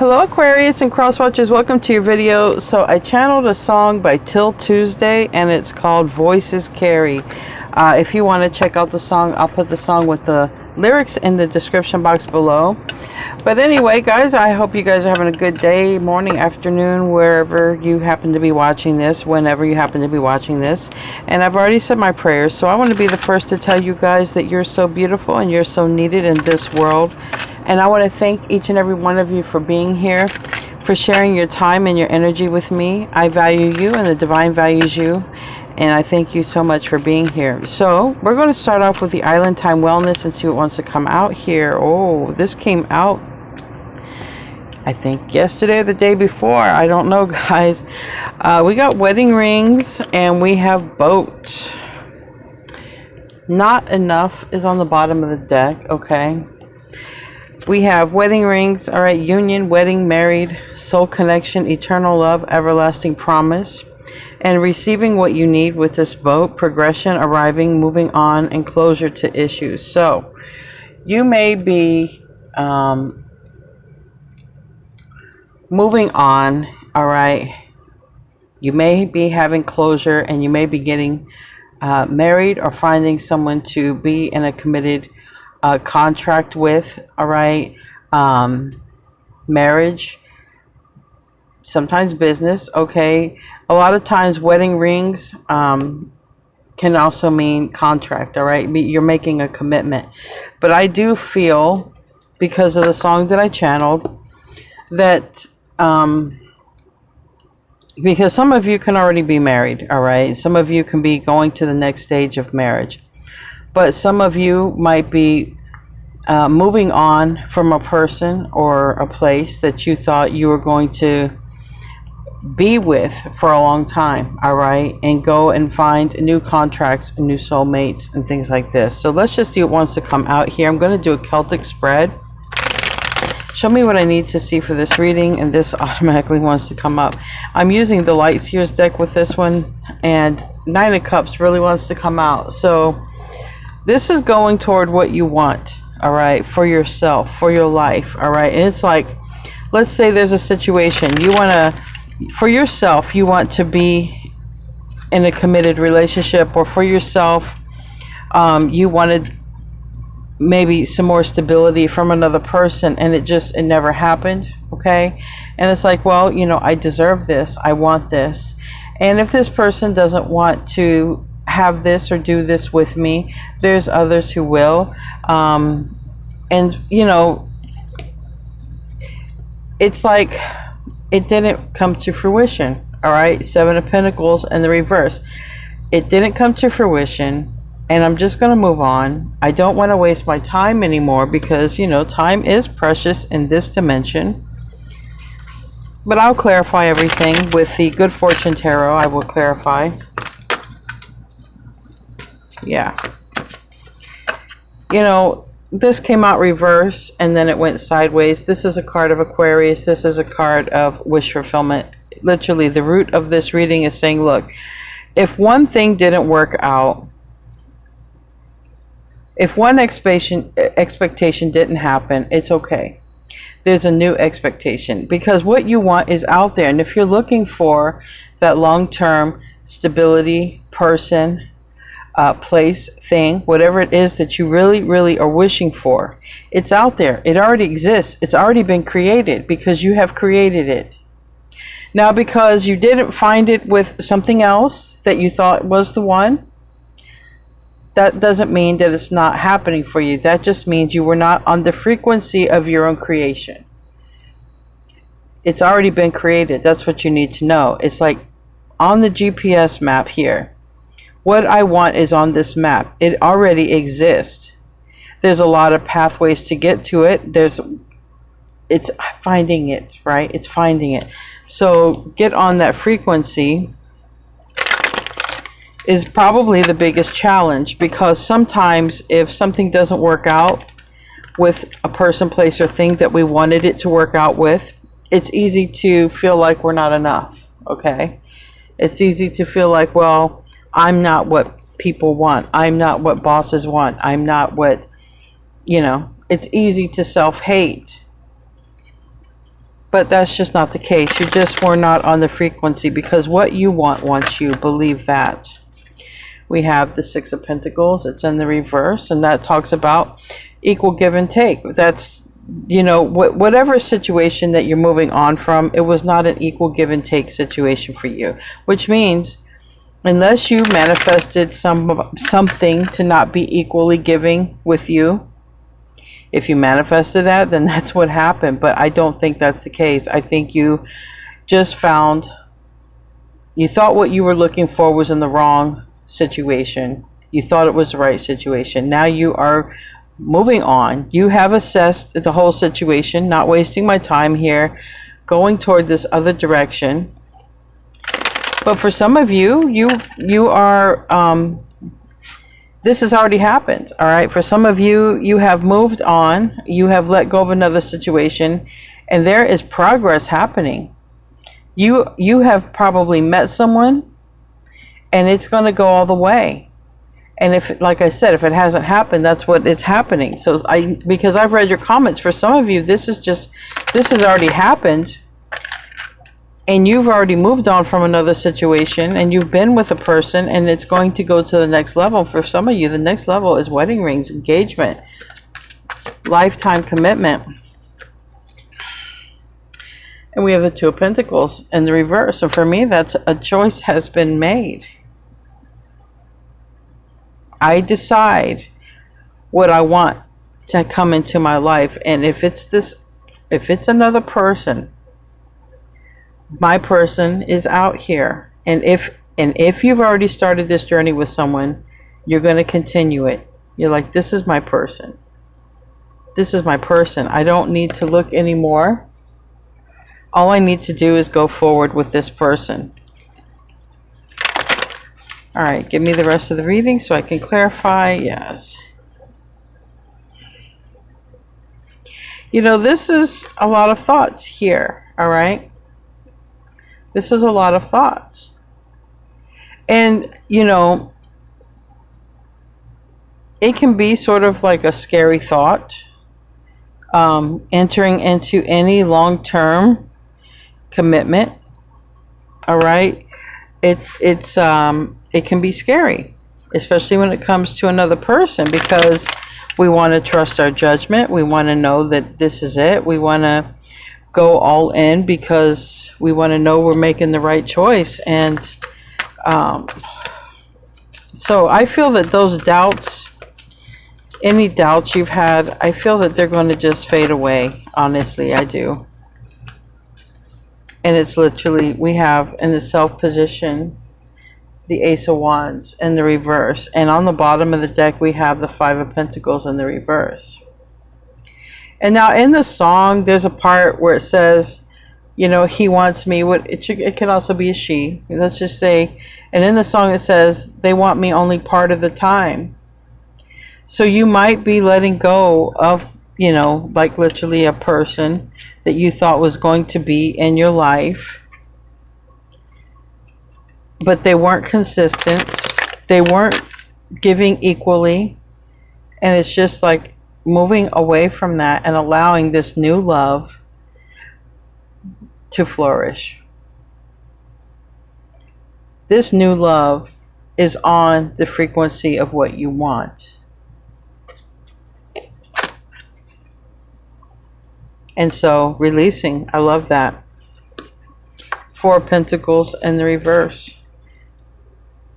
Hello Aquarius and Crosswatchers, welcome to your video. So I channeled a song by Till Tuesday and it's called Voices Carry. If you want to check out the song, I'll put the song with the lyrics in the description box below. But anyway guys, I hope you guys are having a good day, morning, afternoon, wherever you happen to be watching this, whenever you happen to be watching this. And I've already said my prayers, so I want to be the first to tell you guys that you're so beautiful and you're so needed in this world. And I want to thank each and every one of you for being here, for sharing your time and your energy with me. I value you and the divine values you. And I thank you so much for being here. So we're going to start off with the Island Time Wellness and see what wants to come out here. Oh, this came out, I think, yesterday or the day before. I don't know, guys. We got wedding rings and we have boat. Not enough is on the bottom of the deck, okay? We have wedding rings, all right, union, wedding, married, soul connection, eternal love, everlasting promise, and receiving what you need with this boat, progression, arriving, moving on, and closure to issues. So you may be moving on, all right. You may be having closure and you may be getting married or finding someone to be in a committed contract with, all right, marriage, sometimes business, okay. A lot of times wedding rings can also mean contract, all right. You're making a commitment. But I do feel, because of the song that I channeled, that because some of you can already be married, all right. Some of you can be going to the next stage of marriage. But some of you might be moving on from a person or a place that you thought you were going to be with for a long time, all right, and go and find new contracts, new soulmates, and things like this. So let's just see what wants to come out here. I'm going to do a Celtic spread. Show me what I need to see for this reading, and this automatically wants to come up. I'm using the Light Seers deck with this one, and Nine of Cups really wants to come out. So this is going toward what you want, all right, for yourself, for your life, all right. And it's like, let's say there's a situation you want to, for yourself, you want to be in a committed relationship, or for yourself, you wanted maybe some more stability from another person, and it never happened, okay. And it's like, well, you know, I deserve this, I want this. And if this person doesn't want to have this or do this with me, there's others who will. And you know, it's like it didn't come to fruition, all right. Seven of Pentacles and the reverse. It didn't come to fruition, and I'm just going to move on. I don't want to waste my time anymore, because you know, time is precious in this dimension. But I'll clarify everything with the Good Fortune Tarot. I will clarify. Yeah, you know, this came out reverse and then it went sideways. This is a card of Aquarius. This is a card of wish fulfillment. Literally, the root of this reading is saying, look, if one thing didn't work out, if one expectation didn't happen, it's okay. There's a new expectation, because what you want is out there. And if you're looking for that long-term stability, person, place, thing, whatever it is that you really are wishing for, it's out there. It already exists. It's already been created, because you have created it. Now, because you didn't find it with something else that you thought was the one, that doesn't mean that it's not happening for you. That just means you were not on the frequency of your own creation. It's already been created. That's what you need to know. It's like on the GPS map here. What I want is on this map. It already exists. There's a lot of pathways to get to it. It's finding it, right? It's finding it. So get on that frequency is probably the biggest challenge, because sometimes if something doesn't work out with a person, place, or thing that we wanted it to work out with, it's easy to feel like we're not enough, okay? It's easy to feel like, well, I'm not what people want. I'm not what bosses want. I'm not what, you know, it's easy to self-hate. But that's just not the case. You just were not on the frequency, because what you want wants you. Believe that. We have the Six of Pentacles. It's in the reverse, and that talks about equal give and take. That's, you know, whatever situation that you're moving on from, it was not an equal give and take situation for you, which means unless you manifested something to not be equally giving with you, if you manifested that, then that's what happened. But I don't think that's the case. I think you just found, you thought what you were looking for was in the wrong situation. You thought it was the right situation. Now you are moving on. You have assessed the whole situation, not wasting my time here, going toward this other direction. But for some of you, you are, this has already happened, all right? For some of you, you have moved on. You have let go of another situation, and there is progress happening. You have probably met someone, and it's going to go all the way. And if, like I said, if it hasn't happened, that's what is happening. So because I've read your comments, for some of you, this has already happened. And you've already moved on from another situation, and you've been with a person, and it's going to go to the next level. For some of you, the next level is wedding rings, engagement, lifetime commitment. And we have the Two of Pentacles in the reverse. And for me, that's a choice has been made. I decide what I want to come into my life. And if it's another person, my person is out here. And if you've already started this journey with someone, you're going to continue it. You're like, this is my person. This is my person. I don't need to look anymore. All I need to do is go forward with this person. All right, give me the rest of the reading so I can clarify. Yes. You know, this is a lot of thoughts here, all right? This is a lot of thoughts. And, you know, it can be sort of like a scary thought. Entering into any long-term commitment, all right? It can be scary, especially when it comes to another person, because we want to trust our judgment. We want to know that this is it. We want to go all in because we want to know we're making the right choice. And so I feel that those doubts, any doubts you've had, I feel that they're going to just fade away. Honestly, I do. And it's literally, we have in the Self position, the Ace of Wands in the reverse. And on the bottom of the deck, we have the Five of Pentacles in the reverse. And now in the song, there's a part where it says, you know, he wants me. It can also be a she. Let's just say, and in the song it says, they want me only part of the time. So you might be letting go of, you know, like literally a person that you thought was going to be in your life. But they weren't consistent. They weren't giving equally. And it's just like moving away from that and allowing this new love to flourish. This new love is on the frequency of what you want. And so releasing, I love that. Four of Pentacles in the reverse.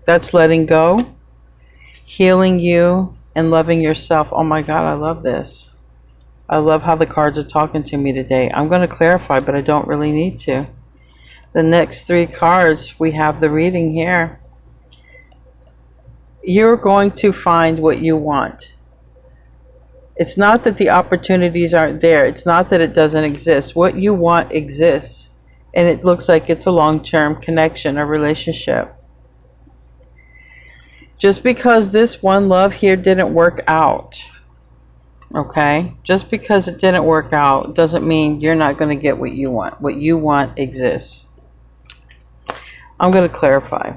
That's letting go, healing you, and loving yourself. Oh my God, I love this. I love how the cards are talking to me today. I'm going to clarify, but I don't really need to. The next three cards, we have the reading here. You're going to find what you want. It's not that the opportunities aren't there. It's not that it doesn't exist. What you want exists. And it looks like it's a long-term connection or relationship. Just because this one love here didn't work out, okay? Just because it didn't work out doesn't mean you're not going to get what you want. What you want exists. I'm going to clarify.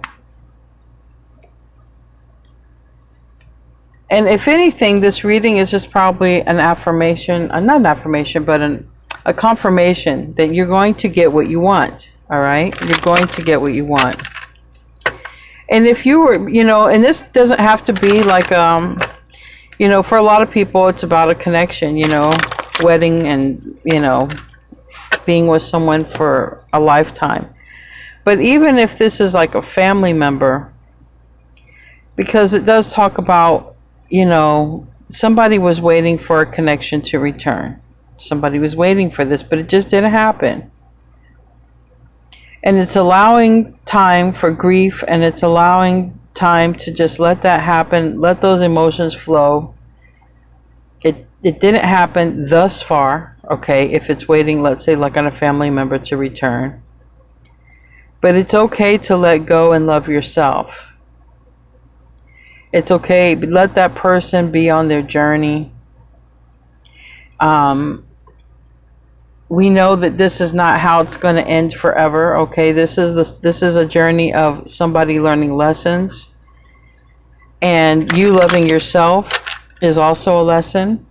And if anything, this reading is just probably an affirmation, not an affirmation, but a a confirmation that you're going to get what you want. All right, you're going to get what you want. And if you were, and this doesn't have to be like, for a lot of people, it's about a connection, wedding and, being with someone for a lifetime. But even if this is like a family member, because it does talk about, somebody was waiting for a connection to return. Somebody was waiting for this, but it just didn't happen. And it's allowing time for grief, and it's allowing time to just let that happen, let those emotions flow. It didn't happen thus far, okay, if it's waiting, let's say, like on a family member to return. But it's okay to let go and love yourself. It's okay, let that person be on their journey. We know that this is not how it's going to end forever, okay? This is a journey of somebody learning lessons. And you loving yourself is also a lesson.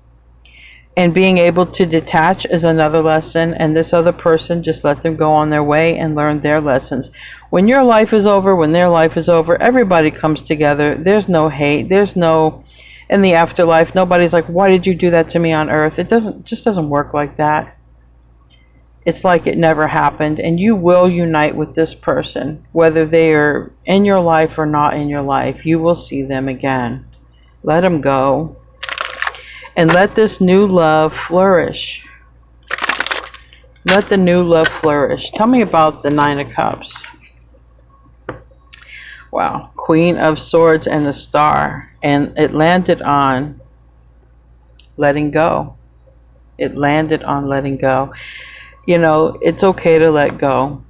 And being able to detach is another lesson. And this other person, just let them go on their way and learn their lessons. When your life is over, when their life is over, everybody comes together. There's no hate. There's no, in the afterlife, nobody's like, why did you do that to me on earth? It just doesn't work like that. It's like it never happened, and you will unite with this person, whether they are in your life or not in your life. You will see them again. Let them go, and let this new love flourish. Let the new love flourish. Tell me about the Nine of Cups. Wow, Queen of Swords and the Star, and it landed on letting go. It landed on letting go. It's okay to let go.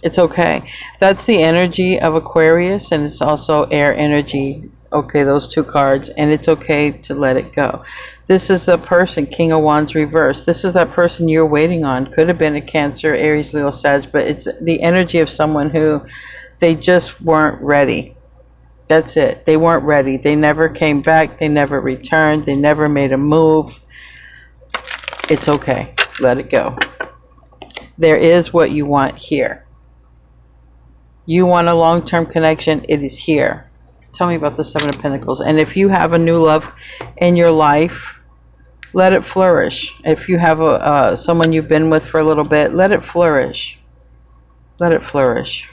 It's okay. That's the energy of Aquarius, and it's also air energy. Okay, those two cards, and it's okay to let it go. This is the person, King of Wands reverse. This is that person you're waiting on. Could have been a Cancer, Aries, Leo, Sag, but it's the energy of someone who they just weren't ready. That's it. They weren't ready. They never came back. They never returned. They never made a move. It's okay. Let it go. There is what you want here. You want a long-term connection, it is here. Tell me about the Seven of Pentacles. And if you have a new love in your life, let it flourish. If you have someone you've been with for a little bit, let it flourish. Let it flourish.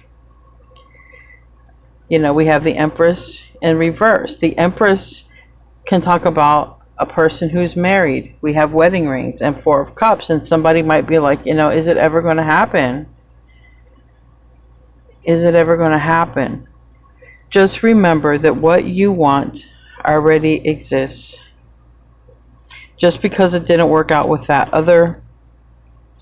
We have the Empress in reverse. The Empress can talk about a person who's married. We have wedding rings and Four of Cups, and somebody might be like, is it ever going to happen? Is it ever going to happen? Just remember that what you want already exists. Just because it didn't work out with that other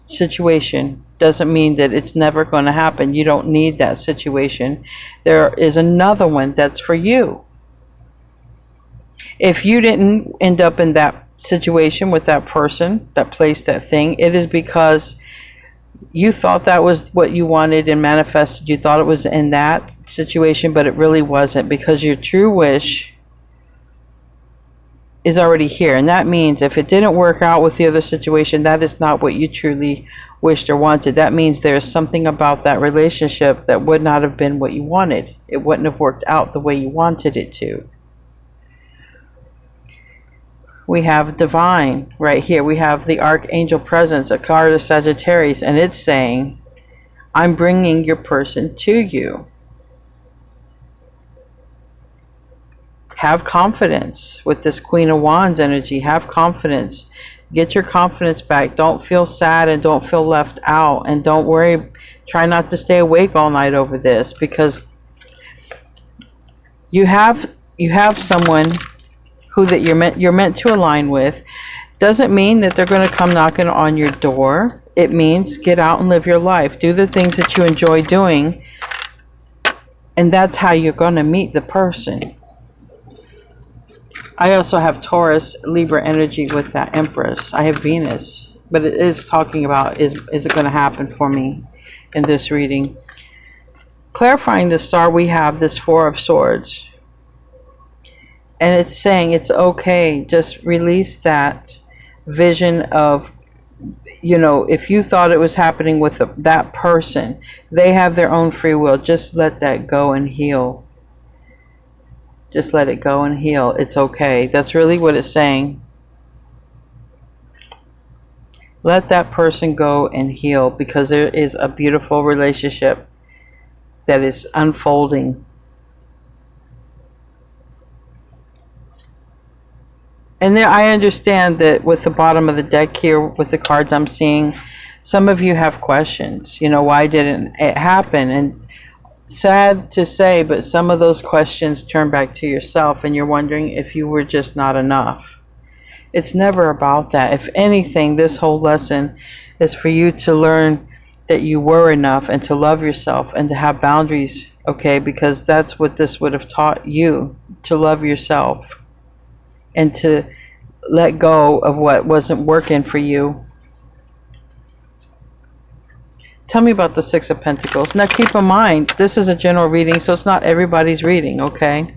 situation doesn't mean that it's never going to happen. You don't need that situation. There is another one that's for you. If you didn't end up in that situation with that person, that place, that thing, it is because you thought that was what you wanted and manifested. You thought it was in that situation, but it really wasn't, because your true wish is already here. And that means if it didn't work out with the other situation, that is not what you truly wished or wanted. That means there's something about that relationship that would not have been what you wanted. It wouldn't have worked out the way you wanted it to. We have Divine right here. We have the Archangel Presence, a card of Sagittarius, and it's saying, I'm bringing your person to you. Have confidence with this Queen of Wands energy. Have confidence. Get your confidence back. Don't feel sad and don't feel left out. And don't worry. Try not to stay awake all night over this, because you have someone who that you're meant to align with. Doesn't mean that they're going to come knocking on your door. It means get out and live your life. Do the things that you enjoy doing. And that's how you're going to meet the person. I also have Taurus, Libra energy with that Empress. I have Venus. But it is talking about, is it going to happen for me in this reading? Clarifying the Star, we have this Four of Swords. And it's saying it's okay. Just release that vision of, you know, if you thought it was happening with that person, they have their own free will. Just let that go and heal. Just let it go and heal. It's okay. That's really what it's saying. Let that person go and heal, because there is a beautiful relationship that is unfolding. And there, I understand that with the bottom of the deck here, with the cards I'm seeing, some of you have questions. You know, why didn't it happen? And sad to say, but some of those questions turn back to yourself, and you're wondering if you were just not enough. It's never about that. If anything, this whole lesson is for you to learn that you were enough, and to love yourself, and to have boundaries, okay? Because that's what this would have taught you, to love yourself and to let go of what wasn't working for you. Tell me about the Six of Pentacles. Now keep in mind, this is a general reading, so it's not everybody's reading, okay?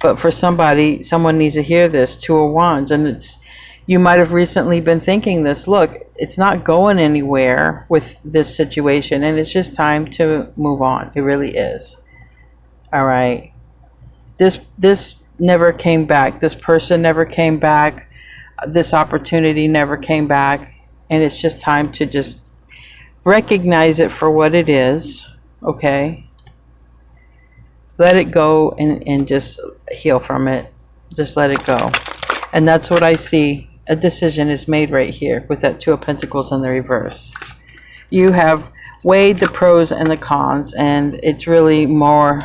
But for somebody, someone needs to hear this. Two of Wands. And it's, you might have recently been thinking this. Look, it's not going anywhere with this situation, and it's just time to move on. It really is. All right. This never came back. This person never came back. This opportunity never came back. And it's just time to just recognize it for what it is. Okay. Let it go and just heal from it. Just let it go. And that's what I see. A decision is made right here with that Two of Pentacles in the reverse. You have weighed the pros and the cons, and it's really more,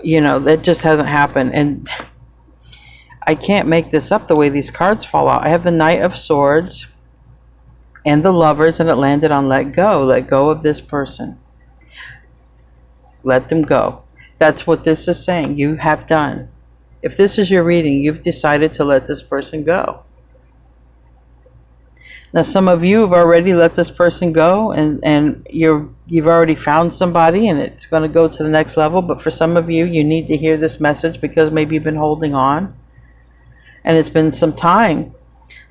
you know, that just hasn't happened. And I can't make this up the way these cards fall out. I have the Knight of Swords and the Lovers, and it landed on let go. Let go of this person. Let them go. That's what this is saying. You have done. If this is your reading, you've decided to let this person go. Now, some of you have already let this person go, and you've already found somebody, and it's going to go to the next level. But for some of you, you need to hear this message, because maybe you've been holding on, and it's been some time.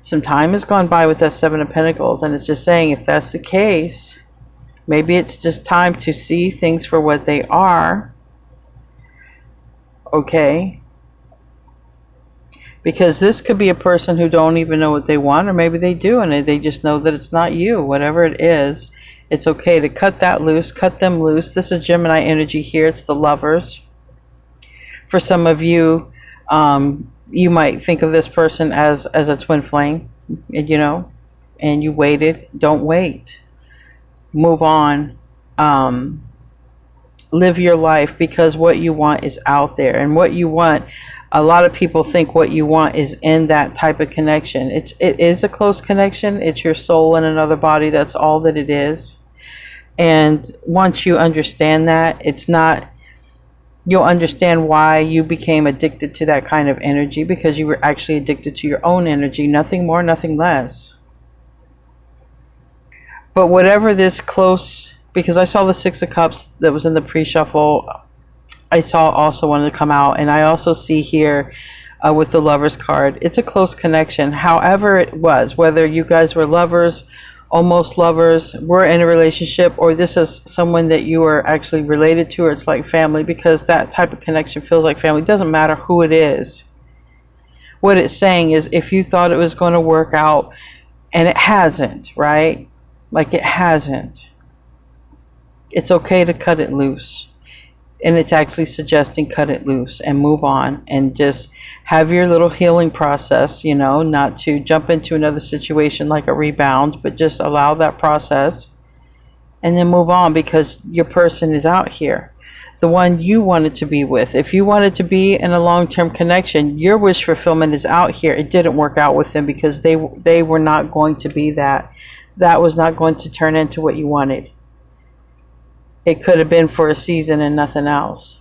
Some time has gone by with that Seven of Pentacles, and it's just saying, if that's the case, maybe it's just time to see things for what they are. Okay, because this could be a person who don't even know what they want, or maybe they do, and they just know that it's not you. Whatever it is, it's okay to cut that loose, cut them loose. This is Gemini energy here. It's the Lovers. For some of you, you might think of this person as a twin flame, you know, and you waited. Don't wait. Move on. Live your life, because what you want is out there, and what you want, a lot of people think what you want is in that type of connection. It is a close connection. It's your soul in another body. That's all that it is. And once you understand that, it's not, you'll understand why you became addicted to that kind of energy, because you were actually addicted to your own energy. Nothing more, nothing less. But whatever this close, because I saw the Six of Cups that was in the pre-shuffle, I saw also wanted to come out, and I also see here with the Lovers card, it's a close connection. However it was, whether you guys were lovers, almost lovers, were in a relationship, or this is someone that you are actually related to, or it's like family, because that type of connection feels like family. It doesn't matter who it is. What it's saying is, if you thought it was going to work out, and it hasn't, right? Like, it hasn't. It's okay to cut it loose. And it's actually suggesting cut it loose and move on, and just have your little healing process, you know, not to jump into another situation like a rebound, but just allow that process and then move on, because your person is out here. The one you wanted to be with. If you wanted to be in a long-term connection, your wish fulfillment is out here. It didn't work out with them, because they were not going to be that. That was not going to turn into what you wanted. It could have been for a season and nothing else.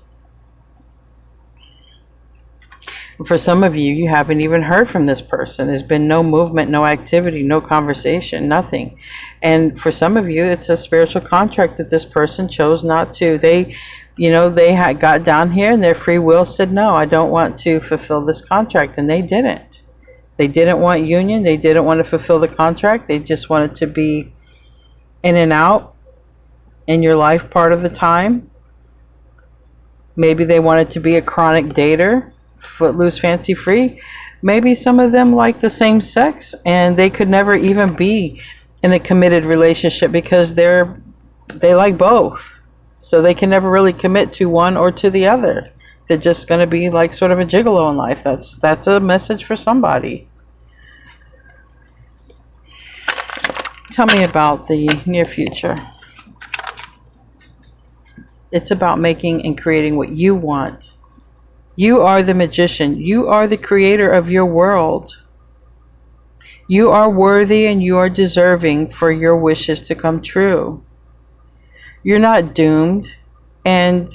For some of you, you haven't even heard from this person. There's been no movement, no activity, no conversation, nothing. And for some of you, it's a spiritual contract that this person chose not to. They, you know, they had got down here, and their free will said, no, I don't want to fulfill this contract. And they didn't. They didn't want union. They didn't want to fulfill the contract. They just wanted to be in and out in your life part of the time. Maybe they wanted to be a chronic dater, footloose, fancy free. Maybe some of them like the same sex and they could never even be in a committed relationship because they like both. So they can never really commit to one or to the other. They're just going to be like sort of a gigolo in life. That's a message for somebody. Tell me about the near future. It's about making and creating what you want. You are the magician. You are the creator of your world. You are worthy and you are deserving for your wishes to come true. You're not doomed, and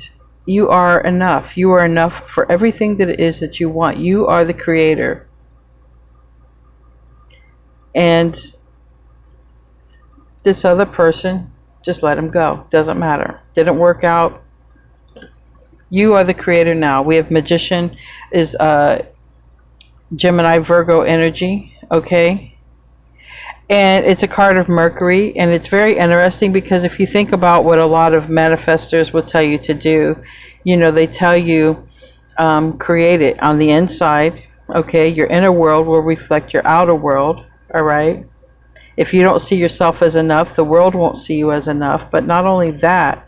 you are enough. You are enough for everything that it is that you want. You are the creator. And this other person, just let him go. Doesn't matter. Didn't work out. You are the creator now. We have magician is Gemini Virgo energy, okay? And it's a card of Mercury, and it's very interesting because if you think about what a lot of manifestors will tell you to do, you know, they tell you create it on the inside, okay? Your inner world will reflect your outer world, all right? If you don't see yourself as enough, the world won't see you as enough. But not only that,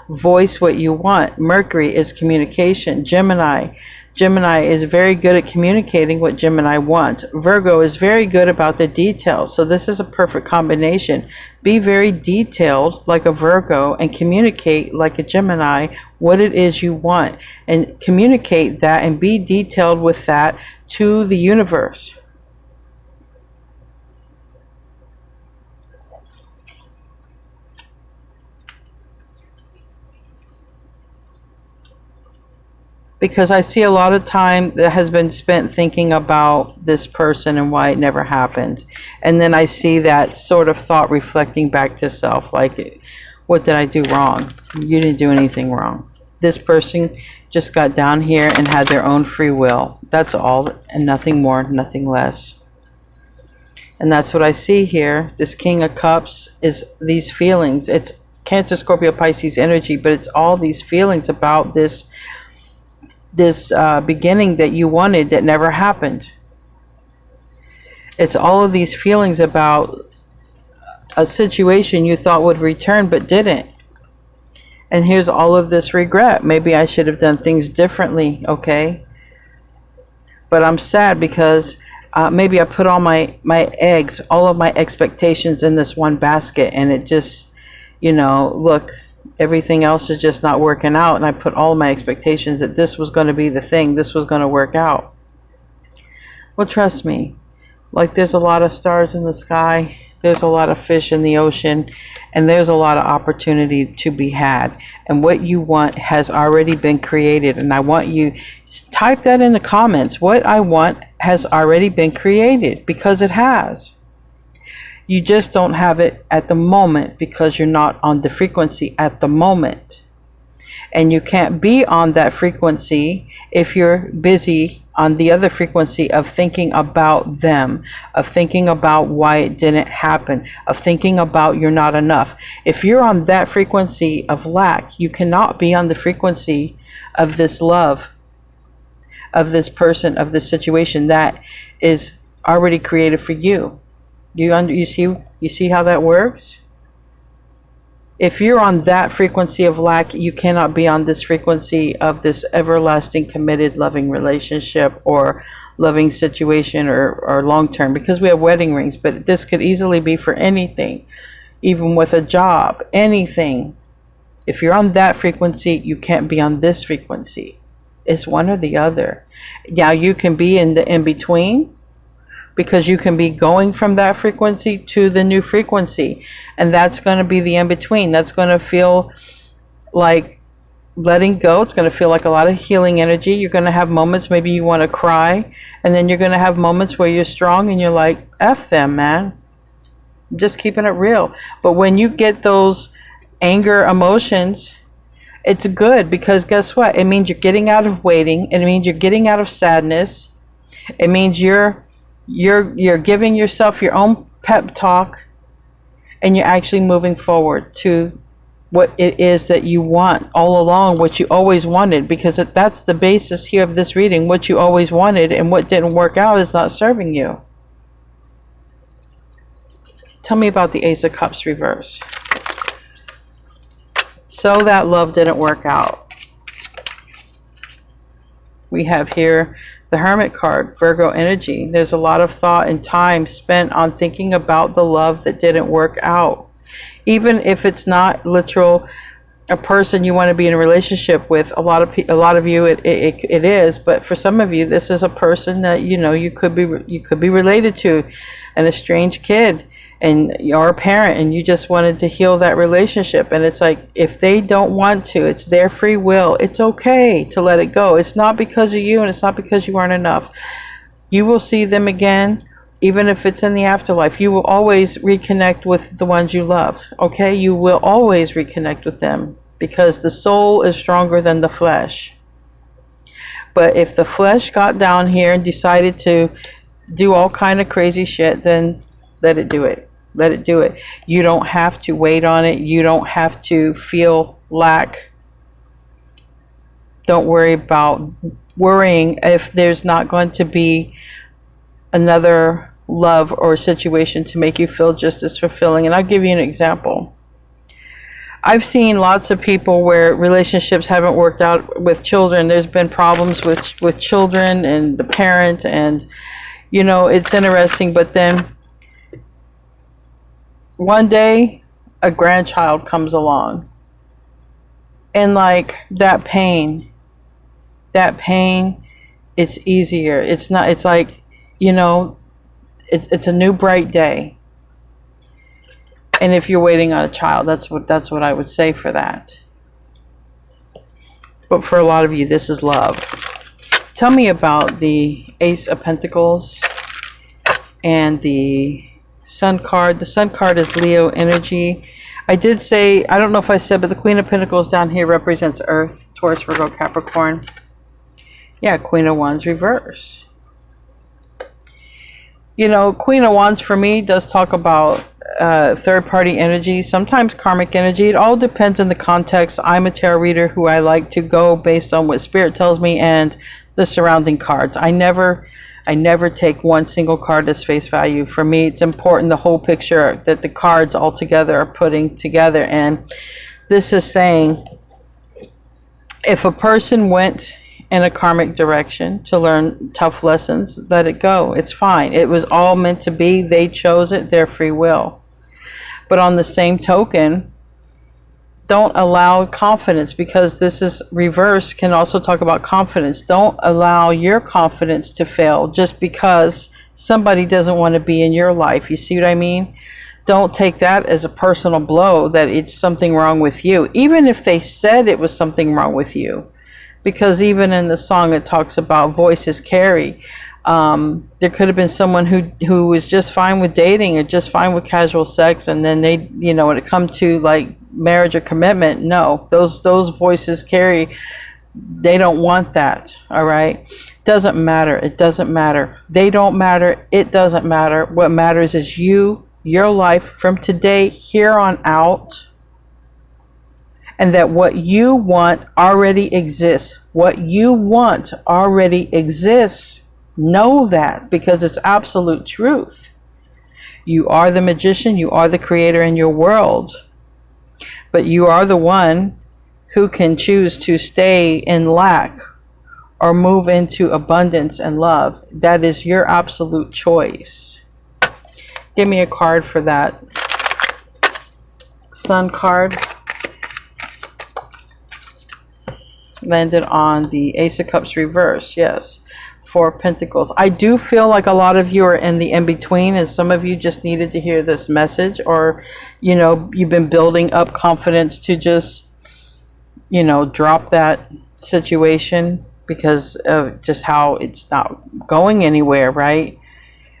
voice what you want. Mercury is communication. Gemini is very good at communicating what Gemini wants. Virgo is very good about the details. So this is a perfect combination. Be very detailed like a Virgo and communicate like a Gemini what it is you want. And communicate that and be detailed with that to the universe. Because I see a lot of time that has been spent thinking about this person and why it never happened. And then I see that sort of thought reflecting back to self, like, what did I do wrong? You didn't do anything wrong. This person just got down here and had their own free will. That's all, and nothing more, nothing less. And that's what I see here. This King of Cups is these feelings. It's Cancer, Scorpio, Pisces energy, but it's all these feelings about this beginning that you wanted that never happened. It's all of these feelings about a situation you thought would return but didn't. And here's all of this regret. Maybe I should have done things differently, okay? But I'm sad because maybe I put all my eggs, all of my expectations in this one basket, and it just, you know, look, everything else is just not working out, and I put all my expectations that this was going to be the thing, this was going to work out. Well, trust me, like there's a lot of stars in the sky, there's a lot of fish in the ocean, and there's a lot of opportunity to be had. And what you want has already been created, and I want you type that in the comments. What I want has already been created, because it has. You just don't have it at the moment because you're not on the frequency at the moment. And you can't be on that frequency if you're busy on the other frequency of thinking about them, of thinking about why it didn't happen, of thinking about you're not enough. If you're on that frequency of lack, you cannot be on the frequency of this love, of this person, of this situation that is already created for you. You see how that works? If you're on that frequency of lack, you cannot be on this frequency of this everlasting, committed, loving relationship or loving situation or long-term, because we have wedding rings, but this could easily be for anything, even with a job, anything. If you're on that frequency, you can't be on this frequency. It's one or the other. Now, you can be in the in-between, because you can be going from that frequency to the new frequency, and that's going to be the in-between. That's going to feel like letting go. It's going to feel like a lot of healing energy. You're going to have moments, maybe you want to cry, and then you're going to have moments where you're strong and you're like, F them, man. I'm just keeping it real. But when you get those anger emotions, it's good, because guess what? It means you're getting out of waiting. It means you're getting out of sadness. It means you're You're giving yourself your own pep talk, and you're actually moving forward to what it is that you want all along, what you always wanted, because that's the basis here of this reading. What you always wanted and what didn't work out is not serving you. Tell me about the Ace of Cups reverse. So that love didn't work out. We have here the Hermit card, Virgo energy. There's a lot of thought and time spent on thinking about the love that didn't work out. Even if it's not literal a person you want to be in a relationship with, a lot of you it is, but for some of you this is a person that you could be related to, an estranged kid, and you're a parent, and you just wanted to heal that relationship. And it's like, if they don't want to, it's their free will. It's okay to let it go. It's not because of you, and it's not because you aren't enough. You will see them again, even if it's in the afterlife. You will always reconnect with the ones you love. Okay, you will always reconnect with them, because the soul is stronger than the flesh. But if the flesh got down here and decided to do all kind of crazy shit, then let it do it. Let it do it. You don't have to wait on it. You don't have to feel lack. Don't worry about worrying if there's not going to be another love or situation to make you feel just as fulfilling. And I'll give you an example. I've seen lots of people where relationships haven't worked out with children. There's been problems with children and the parent, and it's interesting. But then one day a grandchild comes along, and like that pain it's easier. It's not, it's like, it's a new bright day. And if you're waiting on a child, that's what I would say for that. But for a lot of you, this is love. Tell me about the Ace of Pentacles and the Sun card. The Sun card is Leo energy. I did say, I don't know if I said, but the Queen of Pentacles down here represents Earth, Taurus, Virgo, Capricorn. Yeah, Queen of Wands reverse. Queen of Wands for me does talk about third-party energy, sometimes karmic energy. It all depends on the context. I'm a tarot reader who I like to go based on what Spirit tells me and the surrounding cards. I never take one single card as face value. For me, it's important the whole picture that the cards all together are putting together. And this is saying, if a person went in a karmic direction to learn tough lessons, let it go. It's fine. It was all meant to be. They chose it, their free will. But on the same token, don't allow confidence, because this is reverse, can also talk about confidence. Don't allow your confidence to fail just because somebody doesn't want to be in your life. You see what I mean? Don't take that as a personal blow that it's something wrong with you, even if they said it was something wrong with you. Because even in the song, it talks about voices carry. There could have been someone who was just fine with dating or just fine with casual sex, and then they, when it comes to like marriage or commitment, no, those voices carry. They don't want that. All right, doesn't matter. It doesn't matter. They don't matter. It doesn't matter. What matters is you, your life from today here on out. And that what you want already exists. What you want already exists. Know that, because it's absolute truth. You are the magician. You are the creator in your world. But you are the one who can choose to stay in lack or move into abundance and love. That is your absolute choice. Give me a card for that. Sun card. Landed on the Ace of Cups reverse. Yes, Four of Pentacles. I do feel like a lot of you are in the in-between, and some of you just needed to hear this message, or you've been building up confidence to just drop that situation because of just how it's not going anywhere, right?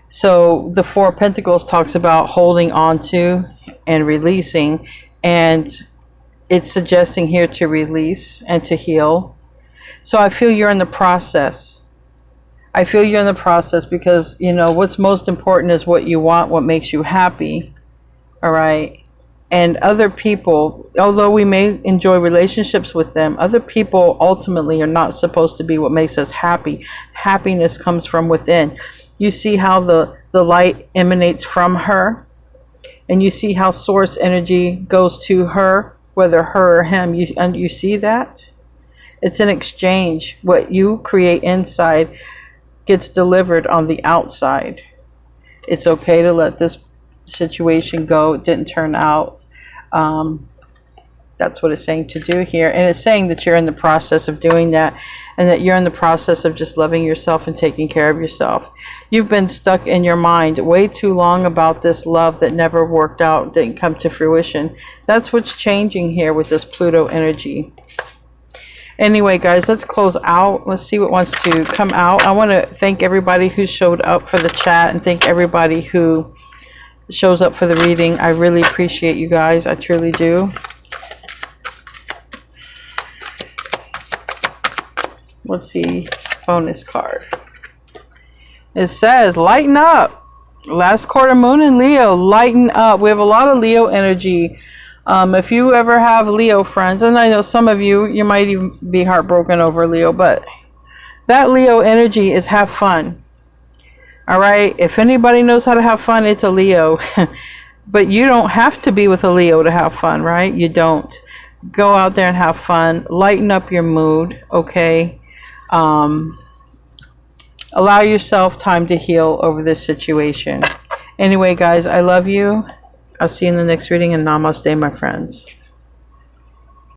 So the Four of Pentacles talks about holding on to and releasing, and it's suggesting here to release and to heal. So I feel you're in the process I feel you're in the process because, you know, what's most important is what you want, what makes you happy. All right. And other people, although we may enjoy relationships with them, other people ultimately are not supposed to be what makes us happy. Happiness comes from within. You see how the light emanates from her, and you see how source energy goes to her, whether her or him. You see that? It's an exchange. What you create inside gets delivered on the outside. It's okay to let this situation go. It didn't turn out. That's what it's saying to do here. And it's saying that you're in the process of doing that, and that you're in the process of just loving yourself and taking care of yourself. You've been stuck in your mind way too long about this love that never worked out, didn't come to fruition. That's what's changing here with this Pluto energy. Anyway, guys, let's close out. Let's see what wants to come out. I want to thank everybody who showed up for the chat, and thank everybody who shows up for the reading. I really appreciate you guys. I truly do. Let's see. Bonus card. It says, lighten up. Last quarter moon in Leo. Lighten up. We have a lot of Leo energy. If you ever have Leo friends, and I know some of you, you might even be heartbroken over Leo, but that Leo energy is have fun. All right. If anybody knows how to have fun, it's a Leo. But you don't have to be with a Leo to have fun, right? You don't. Go out there and have fun. Lighten up your mood. Okay. Allow yourself time to heal over this situation. Anyway, guys, I love you. I'll see you in the next reading, and namaste, my friends.